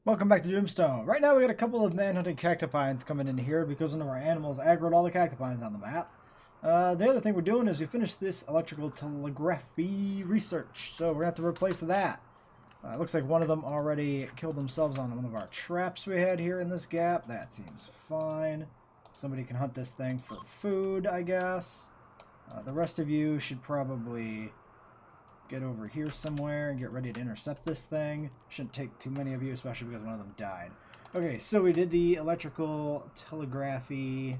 Welcome back to Doomstone. Right now we got a couple of manhunting cactipines coming in here because one of our animals aggroed all the cactipines on the map. The other thing we're doing is we finished this electrical telegraphy research, so we're going to have to replace that. It looks like one of them already killed themselves on one of our traps we had here in this gap. That seems fine. Somebody can hunt this thing for food, I guess. The rest of you should probably get over here somewhere and get ready to intercept this thing. Shouldn't take too many of you, especially because one of them died. Okay, so we did the electrical telegraphy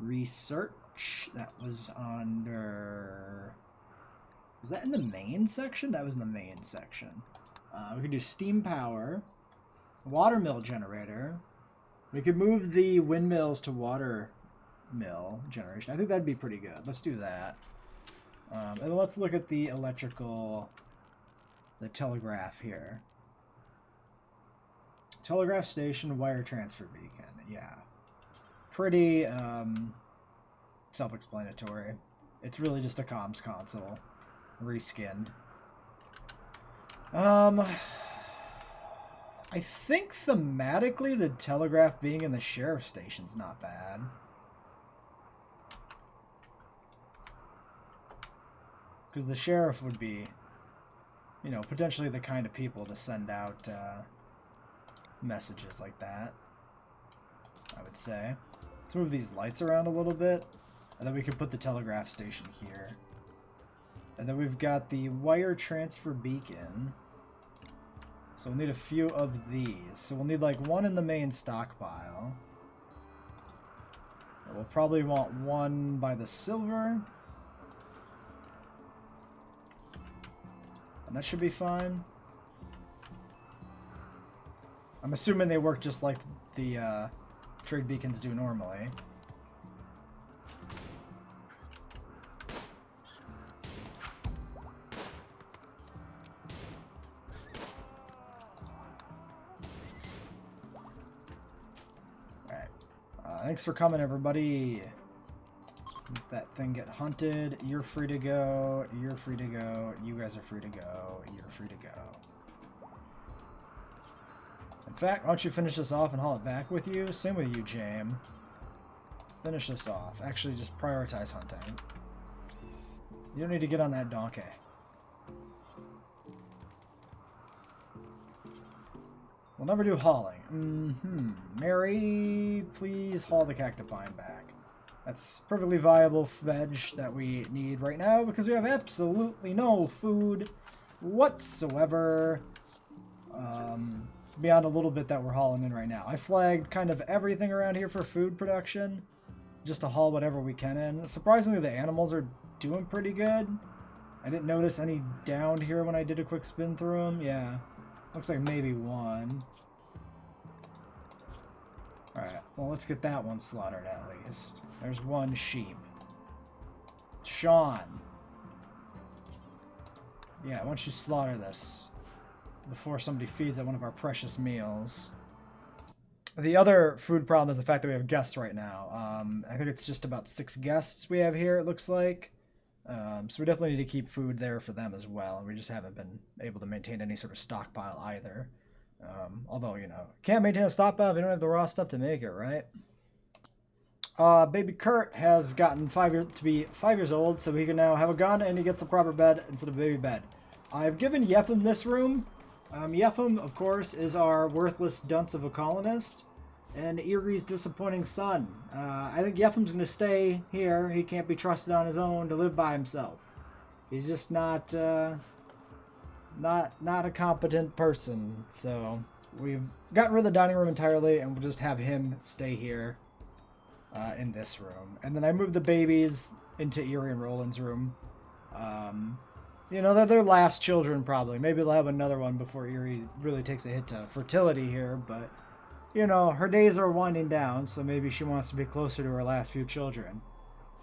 research. That was under... Was that in the main section? That was in the main section. We could do steam power, water mill generator. We could move the windmills to water mill generation. I think that'd be pretty good. Let's do that. And let's look at the electrical, the telegraph here. Telegraph station, wire transfer beacon. Yeah. Pretty self-explanatory. It's really just a comms console. Reskinned. I think thematically the telegraph being in the sheriff's station's not bad. Because the sheriff would be, you know, potentially the kind of people to send out messages like that, I would say. Let's move these lights around a little bit, and then we can put the telegraph station here. And then we've got the wire transfer beacon. So we'll need a few of these. So we'll need like one in the main stockpile. And we'll probably want one by the silver. And that should be fine. I'm assuming they work just like the trade beacons do normally. Alright. Thanks for coming, everybody. Let that thing get hunted. You're free to go. You're free to go. You guys are free to go. You're free to go. In fact, why don't you finish this off and haul it back with you? Same with you, James. Finish this off. Actually, just prioritize hunting. You don't need to get on that donkey. We'll never do hauling. Mary, please haul the cactipine back. That's perfectly viable veg that we need right now because we have absolutely no food whatsoever. Beyond a little bit that we're hauling in right now. I flagged kind of everything around here for food production, just to haul whatever we can in. Surprisingly, the animals are doing pretty good. I didn't notice any down here when I did a quick spin through them. Yeah, looks like maybe one. Alright, well, let's get that one slaughtered at least. There's one sheep. Sean. Yeah, why don't you slaughter this before somebody feeds at one of our precious meals. The other food problem is the fact that we have guests right now. I think it's just about 6 guests we have here, it looks like. So we definitely need to keep food there for them as well. And we just haven't been able to maintain any sort of stockpile either. Although, you know, can't maintain a stockpile if you don't have the raw stuff to make it, right? Baby Kurt has gotten 5 years old, so he can now have a gun and he gets a proper bed instead of a baby bed. I've given Yefim this room. Yefim, of course, is our worthless dunce of a colonist and Erie's disappointing son. I think Yefim's going to stay here. He can't be trusted on his own to live by himself. He's just not a competent person. So we've gotten rid of the dining room entirely, and we'll just have him stay here in this room. And then I moved the babies into Erie and Roland's room. You know, they're their last children, probably. Maybe they'll have another one before Erie really takes a hit to fertility here, but, you know, her days are winding down, so maybe she wants to be closer to her last few children.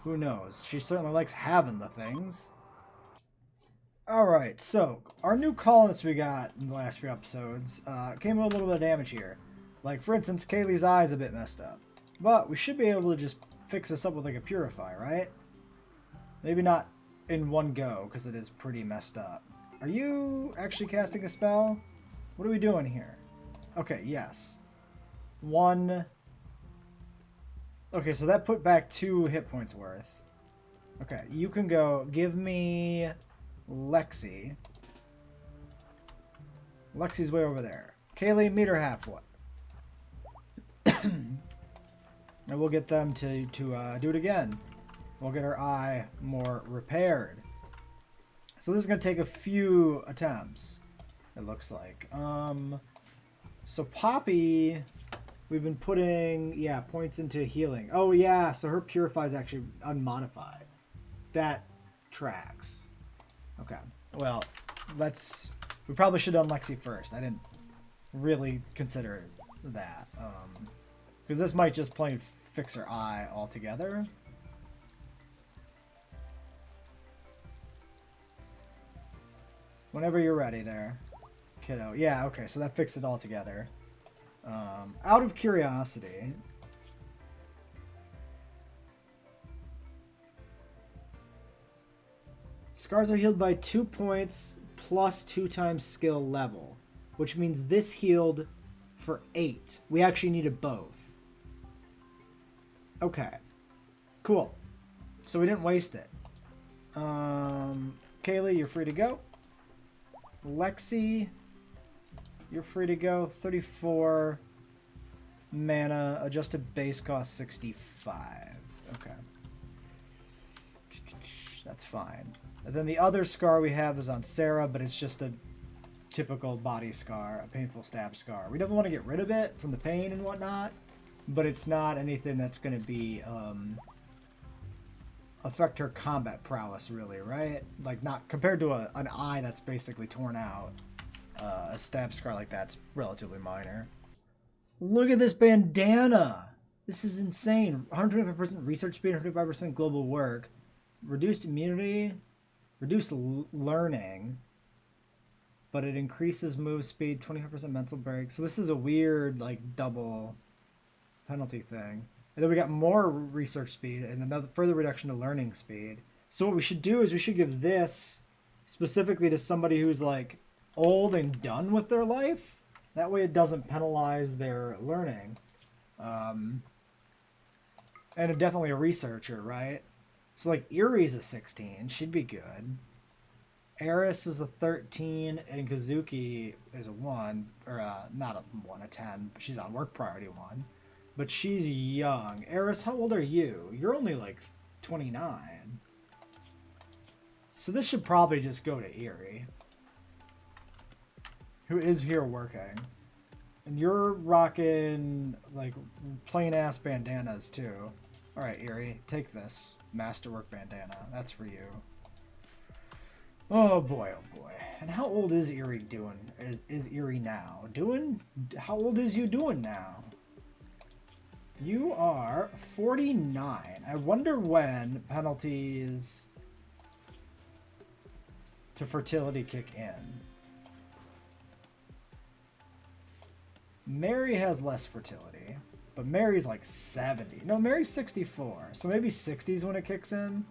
Who knows? She certainly likes having the things. Alright, so, our new colonists we got in the last few episodes came with a little bit of damage here. Like, for instance, Kaylee's eye's a bit messed up. But we should be able to just fix this up with, like, a purify, right? Maybe not in one go, because it is pretty messed up. Are you actually casting a spell? What are we doing here? Okay, yes. 1. Okay, so that put back 2 hit points worth. Okay, you can go. Give me Lexi. Lexi's way over there. Kaylee, meet her halfway. And we'll get them to do it again. We'll get her eye more repaired. So this is going to take a few attempts, it looks like. So Poppy, we've been putting, yeah, points into healing. Oh, yeah, so her Purify is actually unmodified. That tracks. Okay, well, we probably should have done Lexi first. I didn't really consider that. Because this might just plain fix her eye altogether. Whenever you're ready there, kiddo. Yeah, okay, so that fixed it all together. Out of curiosity, scars are healed by 2 points plus 2 times skill level, which means this healed for 8. We actually needed both. Okay, cool. So we didn't waste it. Kaylee, you're free to go. Lexi, you're free to go. 34 mana, adjusted base cost 65. Okay. That's fine. And then the other scar we have is on Sarah, but it's just a typical body scar, a painful stab scar. We definitely want to get rid of it from the pain and whatnot, but it's not anything that's going to be affect her combat prowess, really, right? Like, not compared to an eye that's basically torn out. A stab scar like that's relatively minor. Look at this bandana. This is insane. 125% research speed, 125% global work, reduced immunity, reduced learning, but it increases move speed, 25% mental break. So this is a weird, like, double penalty thing. And then we got more research speed and another further reduction to learning speed. So what we should do is we should give this specifically to somebody who's, like, old and done with their life. That way it doesn't penalize their learning. And definitely a researcher, right? So, like, Erie's a 16. She'd be good. Eris is a 13, and Kazuki is a 1. Or, not a 1, a 10. She's on work priority 1. But she's young. Eris, how old are you? You're only, like, 29. So this should probably just go to Erie, who is here working. And you're rocking, like, plain-ass bandanas, too. Alright, Erie, take this masterwork bandana. That's for you. Oh boy, oh boy. And how old is Erie doing? Is Erie now? How old is you doing now? You are 49. I wonder when penalties to fertility kick in. Mary has less fertility, but Mary's like 70. No, Mary's 64. So maybe 60s when it kicks in.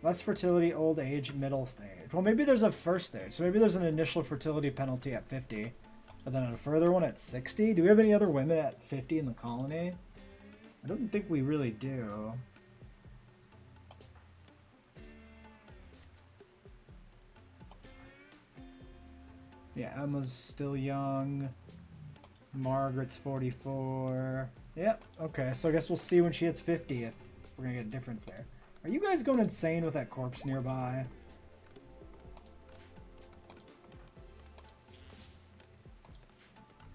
Less fertility, old age, middle stage. Well, maybe there's a first stage. So maybe there's an initial fertility penalty at 50, but then a further one at 60. Do we have any other women at 50 in the colony? I don't think we really do. Yeah, Emma's still young. Margaret's 44. Yep, okay, so I guess we'll see when she hits 50 if we're gonna get a difference there. Are you guys going insane with that corpse nearby?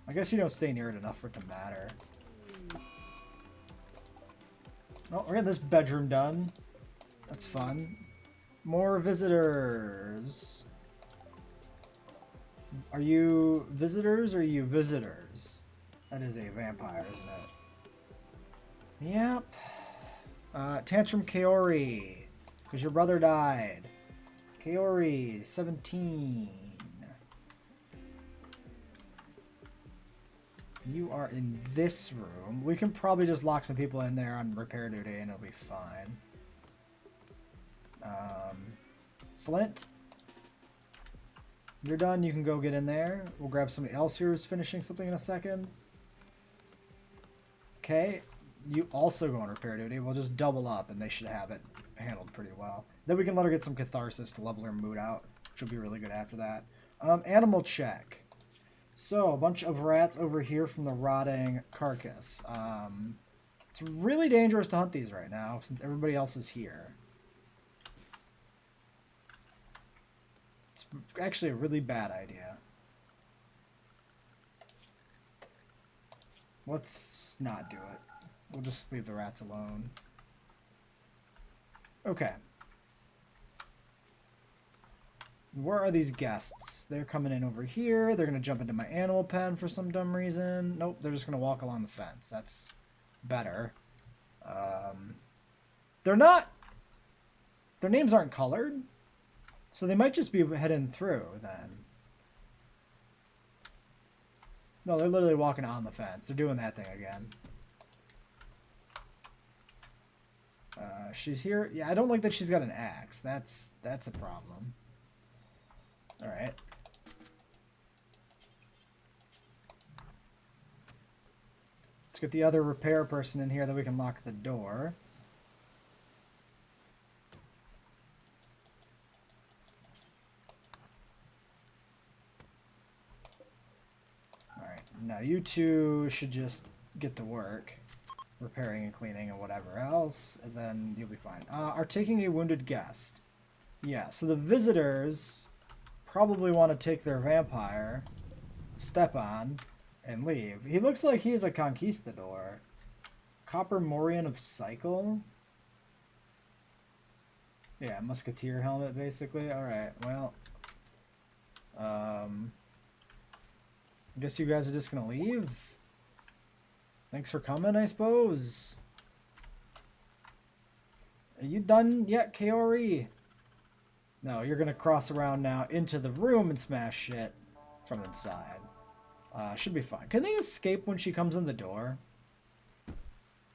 I guess you don't stay near it enough for it to matter. Oh, we're getting this bedroom done. That's fun. More visitors. Are you visitors or are you visitors? That is a vampire, isn't it? Yep. Tantrum Kaori, because your brother died. Kaori, 17. You are in this room. We can probably just lock some people in there on repair duty and it'll be fine. Flint. You're done. You can go get in there. We'll grab somebody else here who's finishing something in a second. Okay. You also go on repair duty. We'll just double up, and they should have it handled pretty well. Then we can let her get some catharsis to level her mood out, which will be really good after that. Animal check. So, a bunch of rats over here from the rotting carcass. It's really dangerous to hunt these right now, since everybody else is here. It's actually a really bad idea. Let's not do it. We'll just leave the rats alone. Okay. Where are these guests? They're coming in over here. They're going to jump into my animal pen for some dumb reason. Nope, they're just going to walk along the fence. That's better. They're not... Their names aren't colored. So they might just be heading through then. No, they're literally walking on the fence. They're doing that thing again. She's here. Yeah, I don't like that she's got an axe. That's a problem. Alright. Let's get the other repair person in here that we can lock the door. Alright, now you two should just get to work. Repairing and cleaning and whatever else, and then you'll be fine. Are taking a wounded guest. Yeah, so the visitors probably want to take their vampire, step on, and leave. He looks like he's a conquistador. Copper Morian of Cycle? Yeah, musketeer helmet, basically. Alright, well. I guess you guys are just gonna leave? Thanks for coming, I suppose. Are you done yet, Kaori? No, you're gonna cross around now into the room and smash shit from inside. Should be fine. Can they escape when she comes in the door?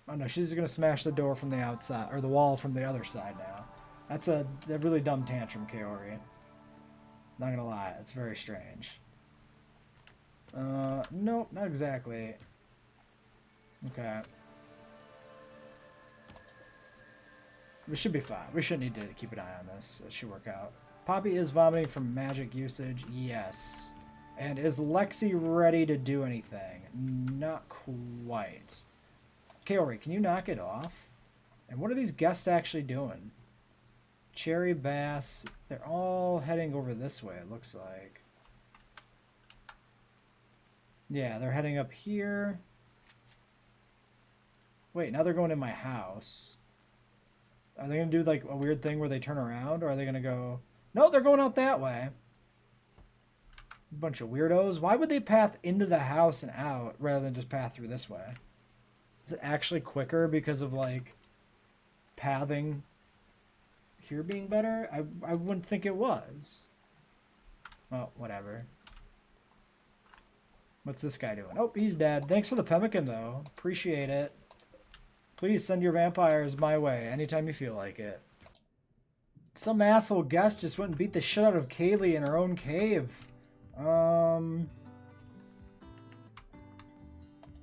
Oh no, she's gonna smash the door from the outside, or the wall from the other side now. That's a really dumb tantrum, Kaori. Not gonna lie, it's very strange. Nope, not exactly. Okay. We should be fine. We shouldn't need to keep an eye on this. It should work out. Poppy is vomiting from magic usage. Yes. And is Lexi ready to do anything? Not quite. Kaori, can you knock it off? And what are these guests actually doing? Cherry Bass. They're all heading over this way, it looks like. Yeah, they're heading up here. Wait, now they're going in my house. Are they going to do like a weird thing where they turn around? Or are they going to go... No, they're going out that way. Bunch of weirdos. Why would they path into the house and out rather than just path through this way? Is it actually quicker because of like pathing here being better? I wouldn't think it was. Well, whatever. What's this guy doing? Oh, he's dead. Thanks for the pemmican though. Appreciate it. Please send your vampires my way anytime you feel like it. Some asshole guest just went and beat the shit out of Kaylee in her own cave.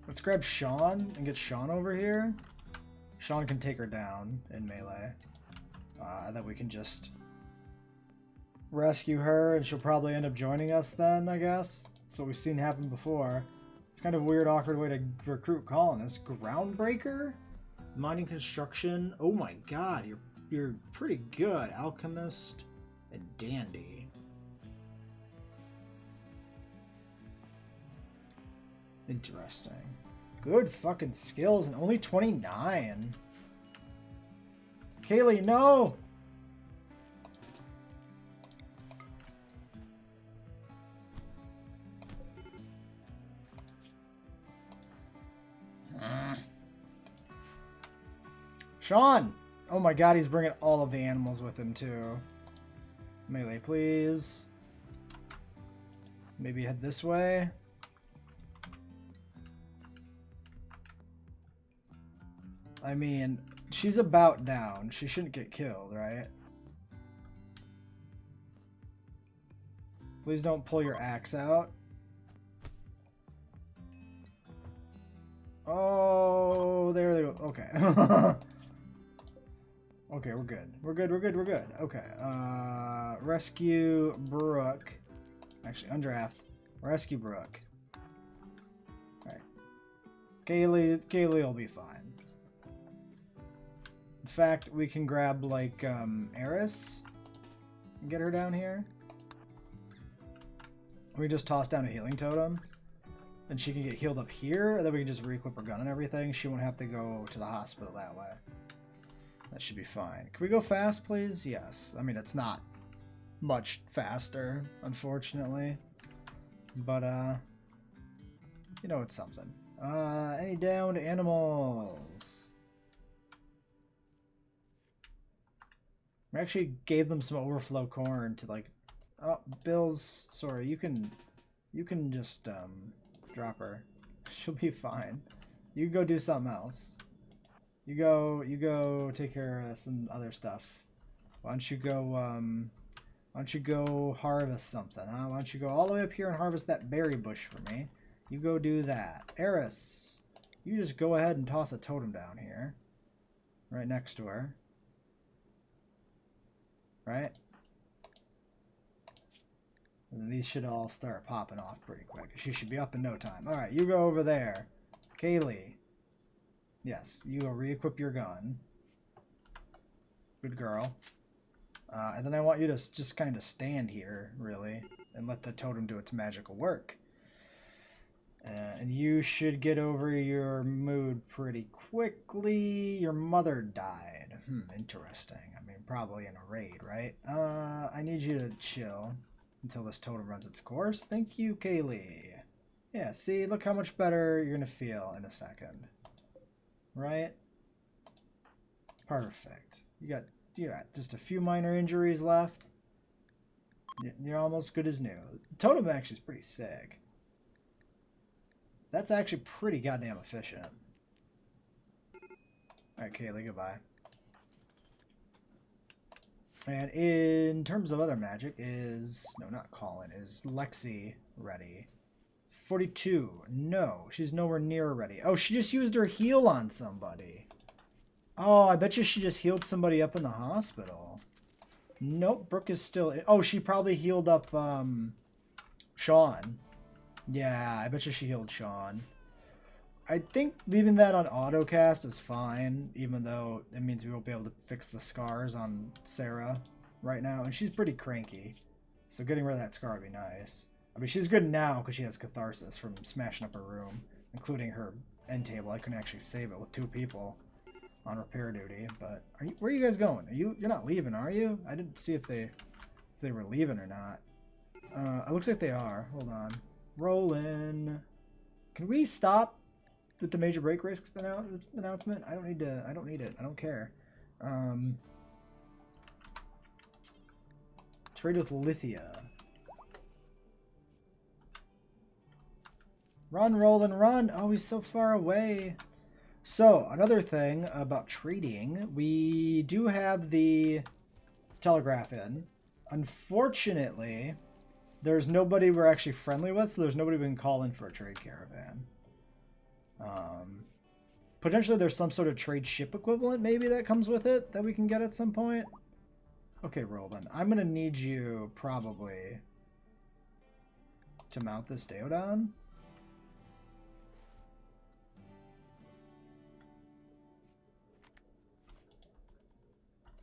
Let's grab Sean and get Sean over here. Sean can take her down in melee. Then we can just rescue her and she'll probably end up joining us then, I guess. That's what we've seen happen before. It's kind of a weird, awkward way to recruit colonists. Groundbreaker? Mining construction. Oh my god, you're pretty good. Alchemist and dandy. Interesting. Good fucking skills and only 29. Kaylee, no! Sean! Oh my god, he's bringing all of the animals with him too. Melee, please. Maybe head this way. I mean, she's about down. She shouldn't get killed, right? Please don't pull your axe out. Oh, there they go. Okay. Okay, we're good. We're good, we're good, we're good. Okay. Rescue Brooke. Actually, undraft. Rescue Brooke. Alright. Kaylee will be fine. In fact, we can grab, like, Eris and get her down here. We just toss down a healing totem. And she can get healed up here, and then we can just re-equip her gun and everything. She won't have to go to the hospital that way. That should be fine. Can we go fast, please? Yes. I mean, it's not much faster, unfortunately. But, you know, it's something. Any downed animals? We actually gave them some overflow corn to, like... Oh, Bill's... Sorry, you can just, drop her. She'll be fine. You go do something else. You go take care of some other stuff. Why don't you go harvest something, huh? Why don't you go all the way up here and harvest that berry bush for me? You go do that. Eris, you just go ahead and toss a totem down here. Right next to her. Right? And these should all start popping off pretty quick. She should be up in no time. Alright, you go over there. Kaylee. Yes, you go re-equip your gun. Good girl. And then I want you to just kind of stand here, really, and let the totem do its magical work. And you should get over your mood pretty quickly. Your mother died. Interesting. I mean, probably in a raid, right? I need you to chill until this totem runs its course. Thank you, Kaylee. Yeah, see, look how much better you're going to feel in a second. Right? Perfect. You got just a few minor injuries left. You're almost good as new. Totem actually is pretty sick. That's actually pretty goddamn efficient. Alright, Kaylee, goodbye. And in terms of other magic, is Lexi ready? 42. No, she's nowhere near ready. Oh, she just used her heal on somebody. Oh, I bet you she just healed somebody up in the hospital. Nope, Brooke is still... Oh, she probably healed up Sean. Yeah, I bet you she healed Sean. I think leaving that on autocast is fine, even though it means we won't be able to fix the scars on Sarah right now. And she's pretty cranky, so getting rid of that scar would be nice. I mean, she's good now because she has catharsis from smashing up her room, including her end table. I couldn't actually save it with 2 people on repair duty. But where are you guys going? You're not leaving, are you? I didn't see if they were leaving or not. It looks like they are. Hold on. Rolling. Can we stop with the major break risks announcement? I don't need it. I don't care. Trade with Lithia. Run, Roland, run! Oh, he's so far away. So, another thing about trading, we do have the telegraph in. Unfortunately, there's nobody we're actually friendly with, so there's nobody we can call in for a trade caravan. Potentially there's some sort of trade ship equivalent maybe that comes with it that we can get at some point. Okay, Roland, I'm going to need you probably to mount this Deodon.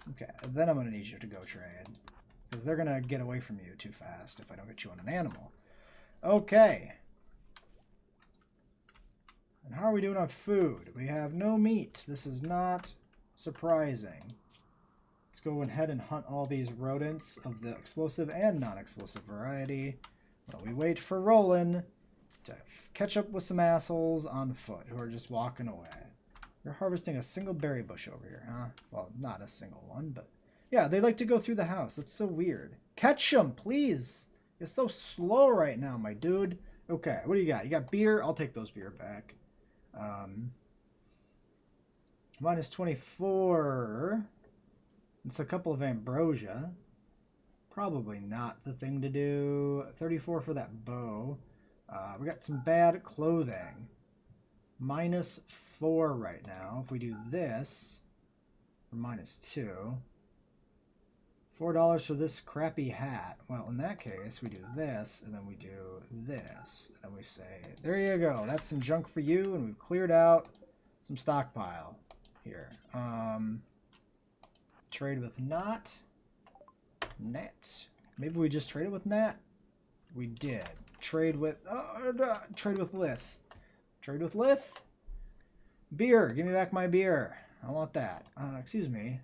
Okay, then I'm going to need you to go trade. Because they're going to get away from you too fast if I don't get you on an animal. Okay. And how are we doing on food? We have no meat. This is not surprising. Let's go ahead and hunt all these rodents of the explosive and non-explosive variety while we wait for Roland to catch up with some assholes on foot who are just walking away. You're harvesting a single berry bush over here, huh? Well, not a single one, but... Yeah, they like to go through the house. That's so weird. Catch them, please! You're so slow right now, my dude. Okay, what do you got? You got beer? I'll take those beer back. Minus 24. It's a couple of ambrosia. Probably not the thing to do. 34 for that bow. We got some bad clothing. -4 right now. If we do this, or -2. $4 for this crappy hat. Well, in that case, we do this, and then we do this. And we say, there you go. That's some junk for you, and we've cleared out some stockpile here. Trade with Nat. Maybe we just traded with Nat? We did. Trade with Lith. Trade with Lith? Beer. Give me back my beer. I want that. Excuse me.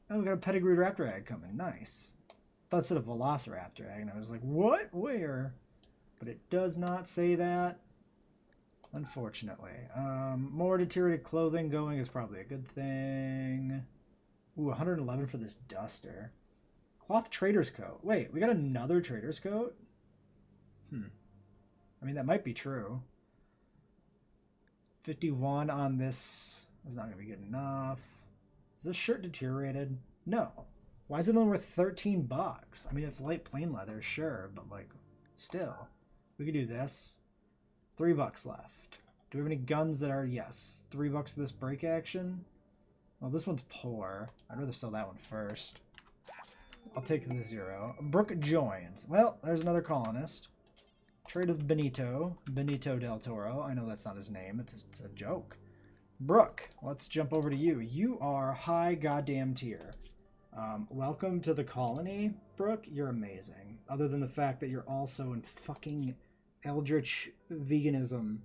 Oh, we got a pedigreed raptor egg coming. Nice. Thought it said a velociraptor egg, and I was like, what? Where? But it does not say that. Unfortunately. More deteriorated clothing going is probably a good thing. Ooh, 111 for this duster. Cloth trader's coat. Wait, we got another trader's coat? I mean, that might be true. 51 on this is not going to be good enough. Is this shirt deteriorated? No. Why is it only worth 13 bucks? I mean, it's light plain leather, sure, but like, still. We could do this. 3 bucks left. Do we have any guns that are, yes, 3 bucks for this break action? Well, this one's poor. I'd rather sell that one first. I'll take the 0. Brooke joins. Well, there's another colonist. Trade with Benito del Toro. I know that's not his name. It's a joke. Brooke, let's jump over to you. You are high goddamn tier. Welcome to the colony, Brooke. You're amazing. Other than the fact that you're also in fucking eldritch veganism.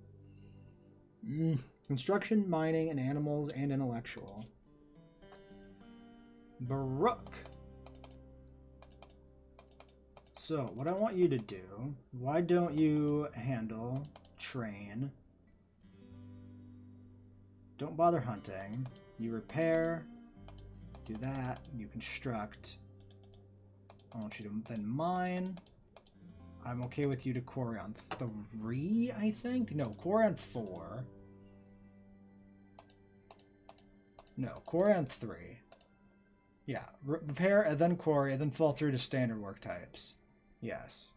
Construction, mining, and animals, and intellectual. Brooke. So, what I want you to do, why don't you handle, train, don't bother hunting, you repair, do that, you construct, I want you to then mine, I'm okay with you to quarry on 3, I think? No, quarry on 4. No, quarry on 3. Yeah, repair and then quarry and then fall through to standard work types. Yes.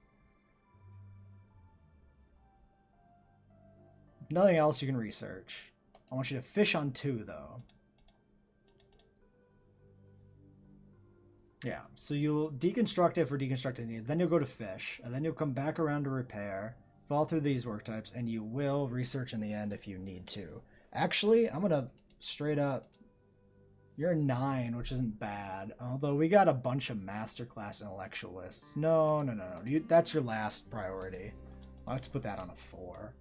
If nothing else, you can research. I want you to fish on 2, though. Yeah, so you'll deconstruct it for deconstructing, then you'll go to fish, and then you'll come back around to repair, fall through these work types, and you will research in the end if you need to. Actually, I'm going to straight up... You're 9, which isn't bad. Although we got a bunch of masterclass intellectualists. No. That's your last priority. Let's put that on a 4.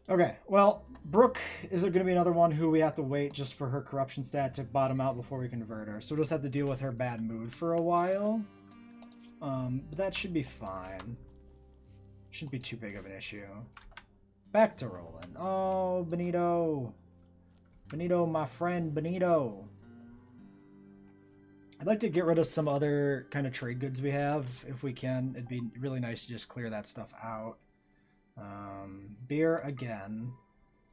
Okay, well, Brooke is going to be another one who we have to wait just for her corruption stat to bottom out before we convert her. So we'll just have to deal with her bad mood for a while. But that should be fine. Shouldn't be too big of an issue. Back to rolling. Oh, Benito. Benito, my friend, Benito. I'd like to get rid of some other kind of trade goods we have, if we can. It'd be really nice to just clear that stuff out. Beer again.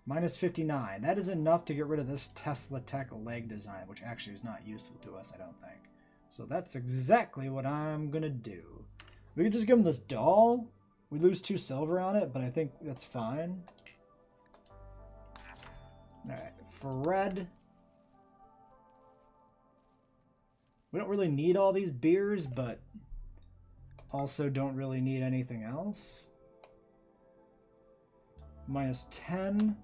-59. That is enough to get rid of this Tesla Tech leg design, which actually is not useful to us, I don't think. So that's exactly what I'm going to do. We could just give him this doll. We lose 2 silver on it, but I think that's fine. Alright. For red, we don't really need all these beers, but also don't really need anything else. -10.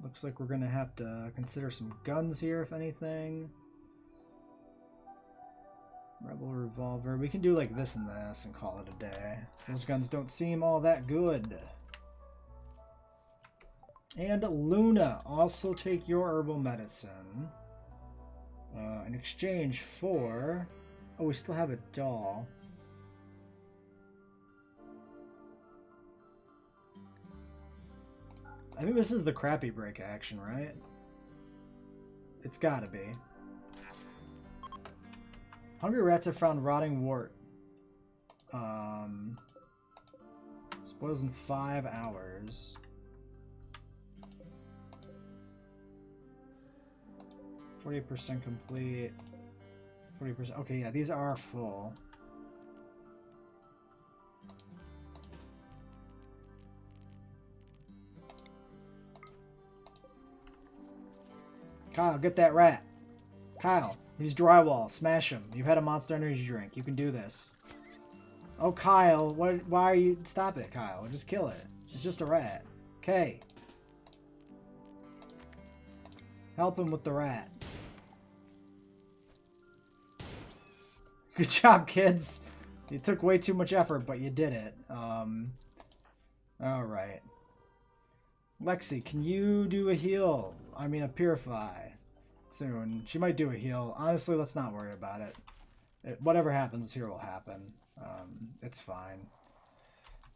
Looks like we're going to have to consider some guns here, if anything. Rebel revolver. We can do like this and this and call it a day. Those guns don't seem all that good. And Luna, also take your herbal medicine. In exchange for... Oh, we still have a doll. I think this is the crappy break action, right? It's gotta be. Hungry rats have found rotting wart. Spoils in 5 hours. 40% complete. 40%. Okay, yeah, these are full. Kyle, get that rat. Kyle, he's drywall. Smash him. You've had a Monster Energy drink. You can do this. Oh, Kyle, why are you... Stop it, Kyle. Just kill it. It's just a rat. Okay. Help him with the rat. Good job, kids. You took way too much effort, but you did it. Alright. Lexi, can you do a heal? I mean, a purify. Soon. She might do a heal. Honestly, let's not worry about it. Whatever happens here will happen. It's fine.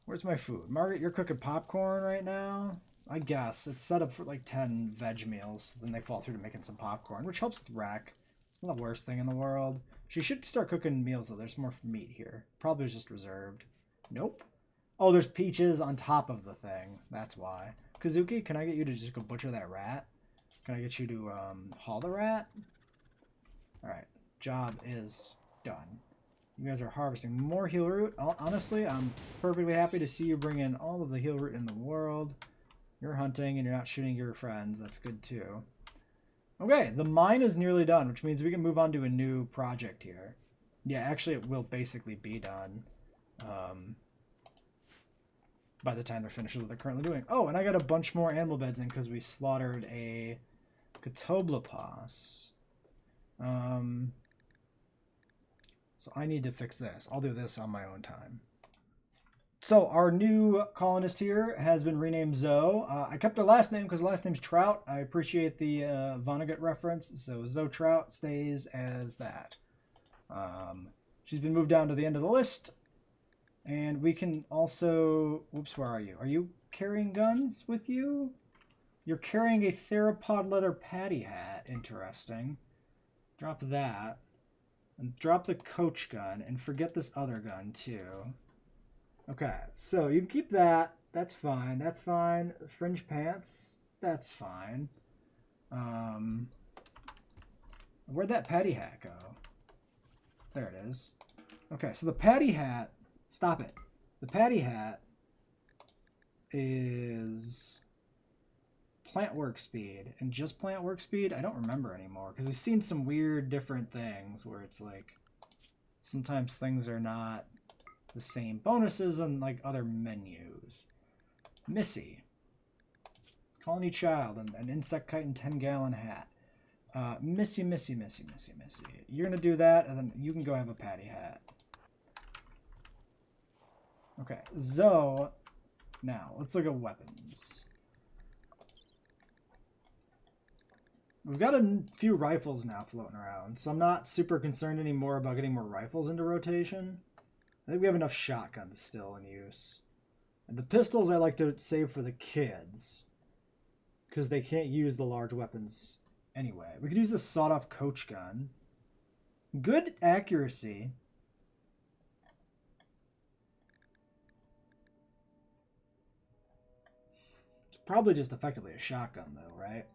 Where's my food? Margaret, you're cooking popcorn right now? I guess. It's set up for like 10 veg meals. Then they fall through to making some popcorn, which helps with rec. It's not the worst thing in the world. She should start cooking meals, though. There's more meat here. Probably was just reserved. Nope. Oh, there's peaches on top of the thing. That's why. Kazuki, can I get you to just go butcher that rat? Can I get you to haul the rat? Alright. Job is done. You guys are harvesting more heal root. Honestly, I'm perfectly happy to see you bring in all of the heal root in the world. You're hunting and you're not shooting your friends. That's good too. Okay, the mine is nearly done, which means we can move on to a new project here. Yeah, actually it will basically be done by the time they're finished with what they're currently doing. Oh, and I got a bunch more animal beds in because we slaughtered a Catoblepas. So I need to fix this. I'll do this on my own time. So our new colonist here has been renamed Zoe. I kept her last name because the last name's Trout. I appreciate the Vonnegut reference. So Zoe Trout stays as that. She's been moved down to the end of the list. And we can also... Whoops, where are you? Are you carrying guns with you? You're carrying a theropod leather patty hat. Interesting. Drop that. And drop the coach gun. And forget this other gun, too. Okay, so you can keep that. That's fine. That's fine. Fringe pants. That's fine. Where'd that patty hat go? There it is. Okay, so the patty hat... Stop it. The patty hat is plant work speed. And just plant work speed? I don't remember anymore. Because we've seen some weird different things where it's like... Sometimes things are not... the same bonuses on like other menus. Missy. Colony Child and an insect kite and 10-gallon hat. Missy. You're gonna do that and then you can go have a patty hat. Okay, Zoe. Now, let's look at weapons. We've got a few rifles now floating around, so I'm not super concerned anymore about getting more rifles into rotation. I think we have enough shotguns still in use. And the pistols I like to save for the kids. Because they can't use the large weapons anyway. We could use the sawed-off coach gun. Good accuracy. It's probably just effectively a shotgun though, right?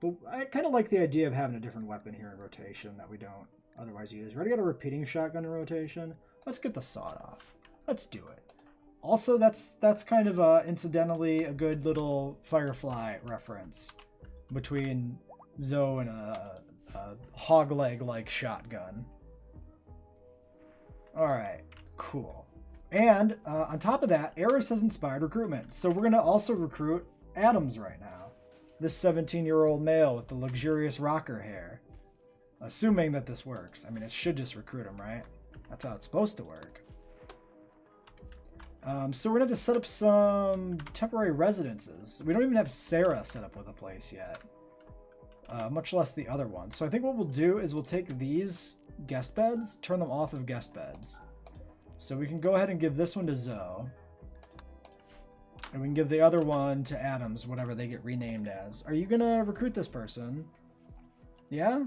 But I kind of like the idea of having a different weapon here in rotation that we don't otherwise use. We already got a repeating shotgun in rotation. Let's get the sawed off. Let's do it. Also, that's kind of incidentally a good little Firefly reference between Zoe and a hog leg like shotgun. All right, cool. And on top of that, Eris has inspired recruitment, so we're gonna also recruit Adams right now. This 17-year-old male with the luxurious rocker hair. Assuming that this works. I mean, it should just recruit him, right? That's how it's supposed to work. So we're going to have to set up some temporary residences. We don't even have Sarah set up with a place yet. Much less the other one. So I think what we'll do is we'll take these guest beds, turn them off of guest beds. So we can go ahead and give this one to Zoe. And we can give the other one to Adams, whatever they get renamed as. Are you going to recruit this person? Yeah?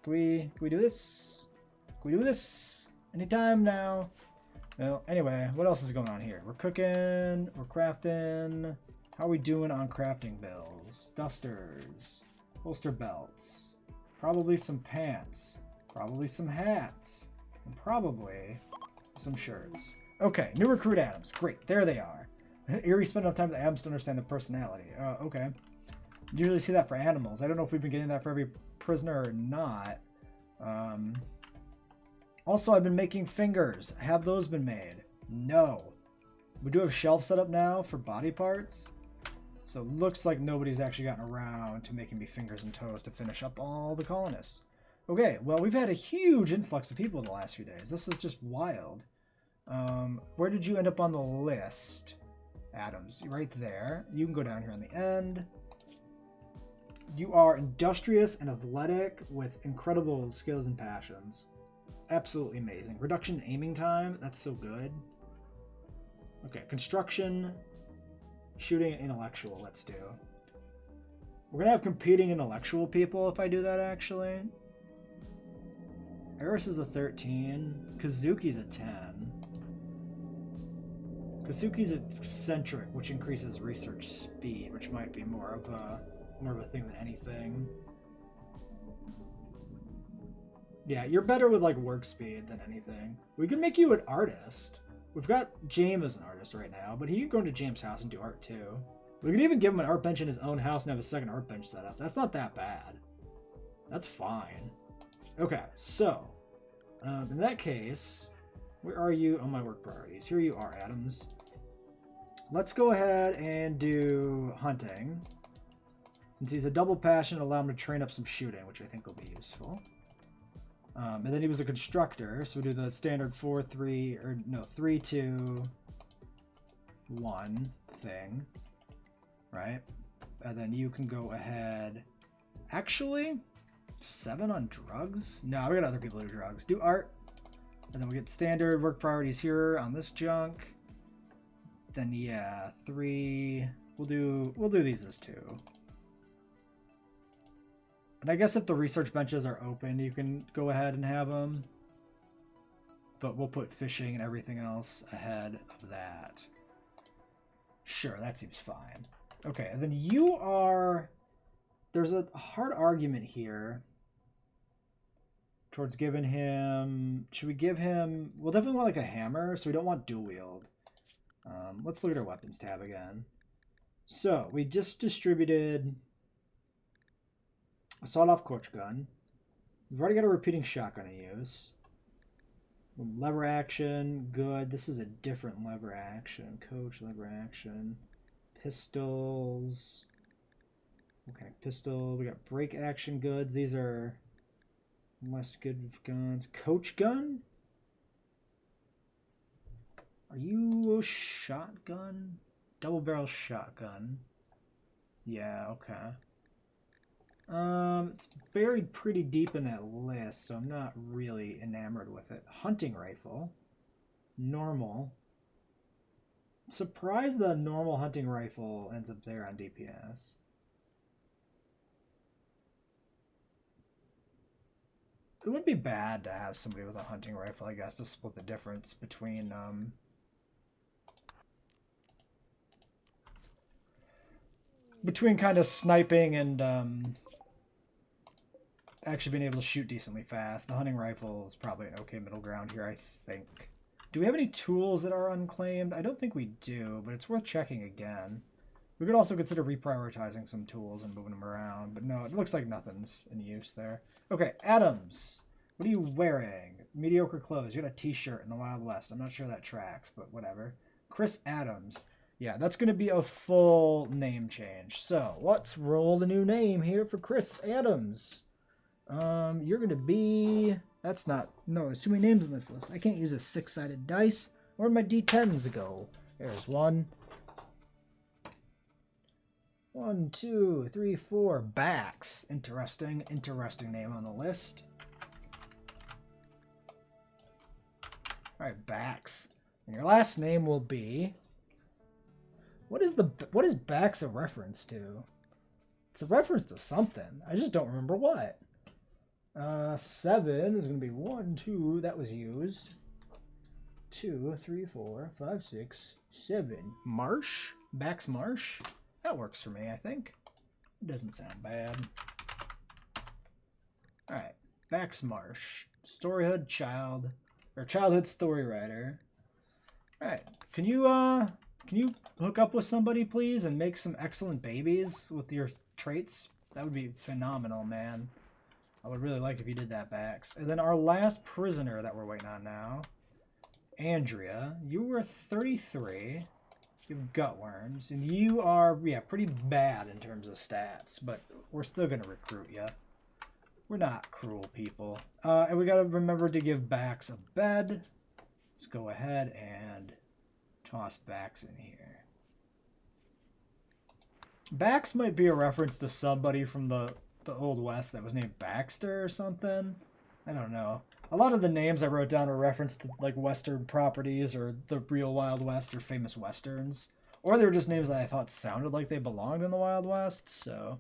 Can we do this? Can we do this? Anytime now. Well, anyway, what else is going on here? We're cooking. We're crafting. How are we doing on crafting bills? Dusters. Holster belts. Probably some pants. Probably some hats. And probably some shirts. Okay, new recruit Adams. Great, there they are. Eerie spent enough time with Adams to understand the personality. Okay. Usually see that for animals. I don't know if we've been getting that for every prisoner or not. Also, I've been making fingers. Have those been made? No. We do have shelves set up now for body parts. So it looks like nobody's actually gotten around to making me fingers and toes to finish up all the colonists. Okay, well, we've had a huge influx of people the last few days. This is just wild. Where did you end up on the list? Adams, right there. You can go down here on the end. You are industrious and athletic with incredible skills and passions. Absolutely amazing. Reduction in aiming time. That's so good. Okay, construction, shooting, and intellectual. Let's do. We're going to have competing intellectual people if I do that, actually. Eris is a 13. Kazuki's a 10. Kazuki's eccentric, which increases research speed, which might be more of a thing than anything. Yeah, you're better with like work speed than anything. We can make you an artist. We've got James as an artist right now, but he can go into James' house and do art too. We can even give him an art bench in his own house and have a second art bench set up. That's not that bad. That's fine. Okay, so in that case, where are you on my work priorities? Here you are, Adams. Let's go ahead and do hunting. Since he's a double passion, allow him to train up some shooting, which I think will be useful. And then he was a constructor, so we do the standard 3, 2, 1 thing, right? And then you can go ahead. Actually, 7 on drugs? No, we got other people who do drugs. Do art. And then we get standard work priorities here on this junk. Then yeah, 3. We'll do these as 2. And I guess if the research benches are open, you can go ahead and have them. But we'll put fishing and everything else ahead of that. Sure, that seems fine. Okay, and then you are... There's a hard argument here towards giving him... Should we give him... We'll definitely want like a hammer, so we don't want dual wield. Let's look at our weapons tab again. So, we just distributed a sawed-off coach gun. We've already got a repeating shotgun to use. Lever action, good. This is a different lever action. Coach, lever action. Pistols. Okay, pistol. We got break action goods. These are less good guns. Coach gun? Are you a shotgun? Double barrel shotgun. Yeah, okay. It's buried pretty deep in that list, so I'm not really enamored with it. Hunting rifle. Normal. Surprised the normal hunting rifle ends up there on DPS. It would be bad to have somebody with a hunting rifle, I guess, to split the difference between kind of sniping and actually being able to shoot decently fast. The hunting rifle is probably an okay middle ground here, I think. Do we have any tools that are unclaimed? I don't think we do, but it's worth checking again. We could also consider reprioritizing some tools and moving them around, but no, it looks like nothing's in use there. Okay, Adams. What are you wearing? Mediocre clothes. You got a t-shirt in the Wild West. I'm not sure that tracks, but whatever. Chris Adams. Yeah, that's going to be a full name change. So, let's roll the new name here for Chris Adams. You're going to be... That's not... No, there's too many names on this list. I can't use a 6-sided dice. Where'd my D10s go? There's one. 1, 2, 3, 4. Bax. Interesting name on the list. Alright, Bax. And your last name will be... What is Bax a reference to? It's a reference to something. I just don't remember what. 7 is going to be 1, 2. That was used. 2, 3, 4, 5, 6, 7. Marsh? Bax Marsh? That works for me, I think. It doesn't sound bad. Alright. Baxmarsh. Storyhood child. Or childhood story writer. Alright. Can you hook up with somebody, please, and make some excellent babies with your traits? That would be phenomenal, man. I would really like if you did that, Bax. And then our last prisoner that we're waiting on now. Andrea. You were 33. You have gutworms. And you are, yeah, pretty bad in terms of stats. But we're still going to recruit you. We're not cruel people. And we got to remember to give Bax a bed. Let's go ahead and toss Bax in here. Bax might be a reference to somebody from the Old West that was named Baxter or something. I don't know. A lot of the names I wrote down were reference to like Western properties or the real Wild West or famous Westerns. Or they were just names that I thought sounded like they belonged in the Wild West, so...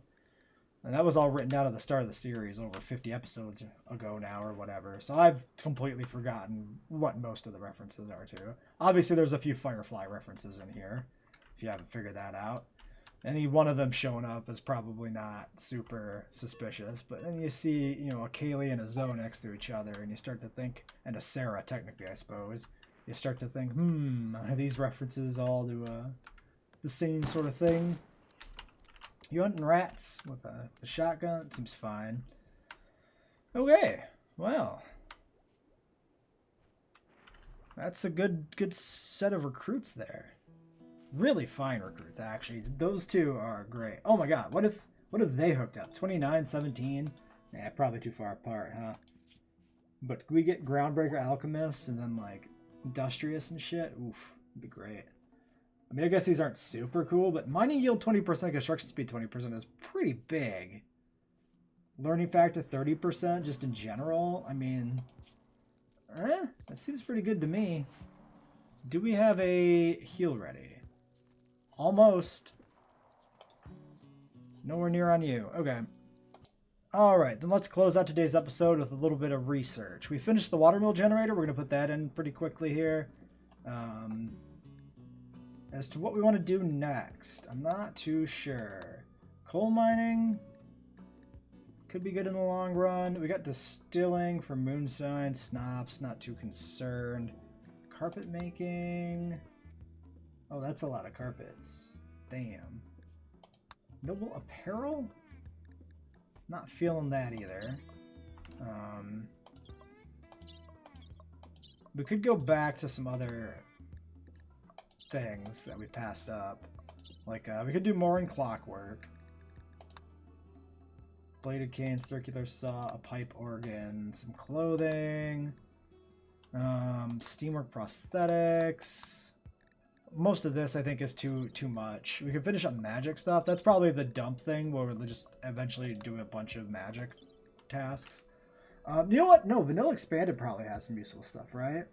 And that was all written down at the start of the series over 50 episodes ago now or whatever. So I've completely forgotten what most of the references are to. Obviously, there's a few Firefly references in here, if you haven't figured that out. Any one of them showing up is probably not super suspicious. But then you see, you know, a Kaylee and a Zoe next to each other, and you start to think, and a Sarah, technically, I suppose. You start to think, are these references all to the same sort of thing? You hunting rats with a shotgun? It seems fine. Okay, well. That's a good set of recruits there. Really fine recruits, actually. Those two are great. Oh my god, what if they hooked up? 29, 17? Yeah, probably too far apart, huh? But could we get Groundbreaker Alchemists and then, like, Industrious and shit? Oof, it'd be great. I mean, I guess these aren't super cool, but mining yield 20%, construction speed 20% is pretty big. Learning factor 30% just in general. I mean, that seems pretty good to me. Do we have a heal ready? Almost. Nowhere near on you. Okay. Alright, then let's close out today's episode with a little bit of research. We finished the watermill generator. We're going to put that in pretty quickly here. As to what we want to do next, I'm not too sure. Coal mining could be good in the long run. We got distilling for moonshine, snops, not too concerned. Carpet making. Oh, that's a lot of carpets. Damn. Noble apparel? Not feeling that either. We could go back to some other things that we passed up. Like, we could do more in clockwork. Bladed cane, circular saw, a pipe organ, some clothing, steamwork prosthetics. Most of this, I think, is too much. We can finish up magic stuff. That's probably the dump thing, where we'll just eventually do a bunch of magic tasks. You know what? No, Vanilla Expanded probably has some useful stuff, right?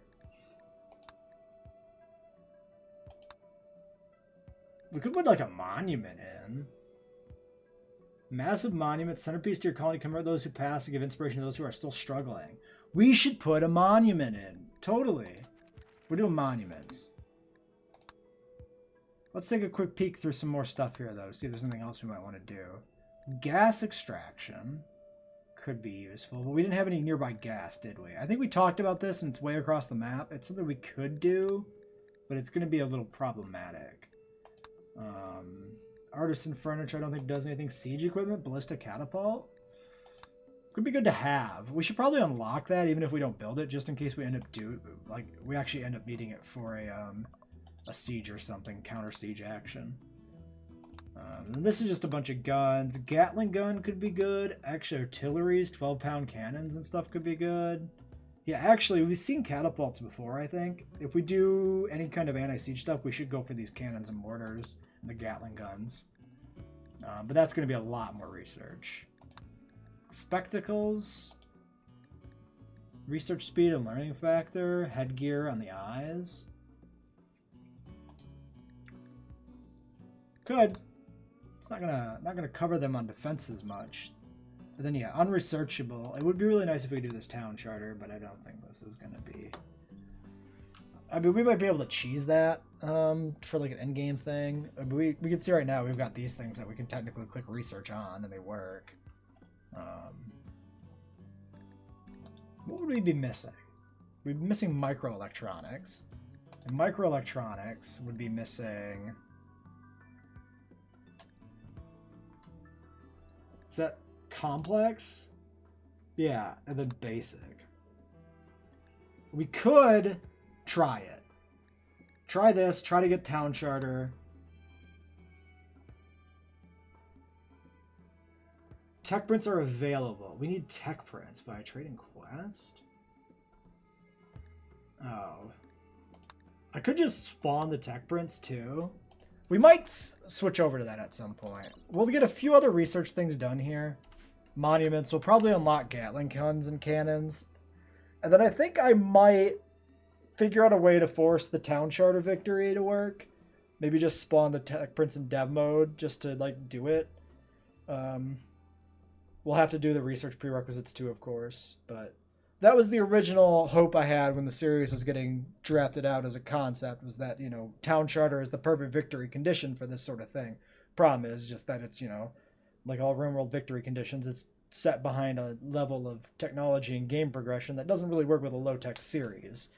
We could put, like, a monument in. Massive monument, centerpiece to your colony, convert those who pass and give inspiration to those who are still struggling. We should put a monument in. Totally. We're doing monuments. Let's take a quick peek through some more stuff here, though, to see if there's anything else we might want to do. Gas extraction could be useful, but we didn't have any nearby gas, did we? I think we talked about this, and it's way across the map. It's something we could do, but it's going to be a little problematic. Artisan Furniture, I don't think does anything. Siege equipment, ballistic catapult. Could be good to have. We should probably unlock that, even if we don't build it, just in case we end up we actually end up needing it for a siege or something, counter siege action. And this is just a bunch of guns. Gatling gun could be good. Actually, artilleries, 12-pound cannons and stuff could be good. Yeah, actually, we've seen catapults before, I think. If we do any kind of anti-siege stuff, we should go for these cannons and mortars and the Gatling guns. But that's going to be a lot more research. Spectacles. Research speed and learning factor. Headgear on the eyes. Could. It's not gonna cover them on defenses much. But then yeah, unresearchable. It would be really nice if we could do this town charter, but I don't think this is gonna be. I mean, we might be able to cheese that for like an end game thing. But we can see right now we've got these things that we can technically click research on, and they work. What would we be missing? We'd be missing microelectronics. And microelectronics would be missing... Is that complex? Yeah, and then basic. We could try it. Try this, try to get town charter. Tech prints are available. We need tech prints via trading quest. Oh. I could just spawn the tech prints too. We might switch over to that at some point. We'll get a few other research things done here. Monuments will probably unlock Gatling guns and cannons. And then I think I might figure out a way to force the town charter victory to work. Maybe just spawn the tech prints in dev mode just to like do it. We'll have to do the research prerequisites too, of course. But that was the original hope I had when the series was getting drafted out as a concept, was that, you know, town charter is the perfect victory condition for this sort of thing. Problem is just that it's, you know, like all Rimworld victory conditions, it's set behind a level of technology and game progression that doesn't really work with a low-tech series.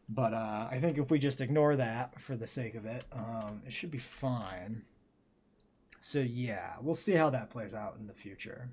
But I think if we just ignore that for the sake of it, it should be fine. So yeah, we'll see how that plays out in the future.